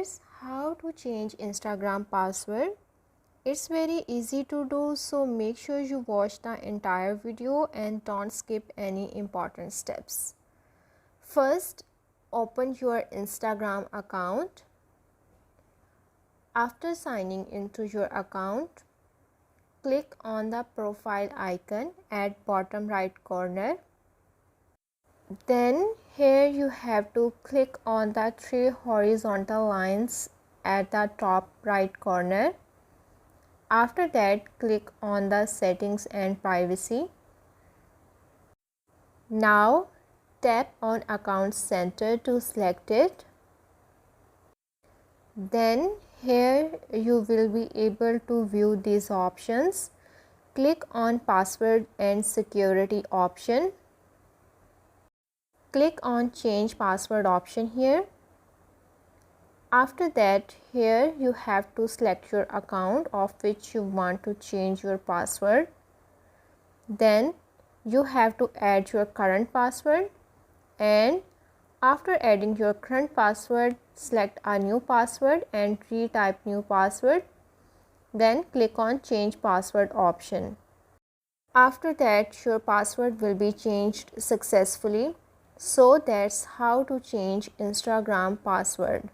Here's how to change Instagram password. It's very easy to do, so make sure you watch the entire video and don't skip any important steps. First, open your Instagram account. After signing into your account, click on the profile icon at bottom right corner. Then here you have to click on the three horizontal lines at the top right corner. After that, click on the settings and privacy. Now tap on account center to select it. Then here you will be able to view these options. Click on password and security option. Click on change password option here. After that, here you have to select your account of which you want to change your password. Then you have to add your current password, and after adding your current password, select a new password and retype new password. Then click on change password option. After that, your password will be changed successfully. So that's how to change Instagram password.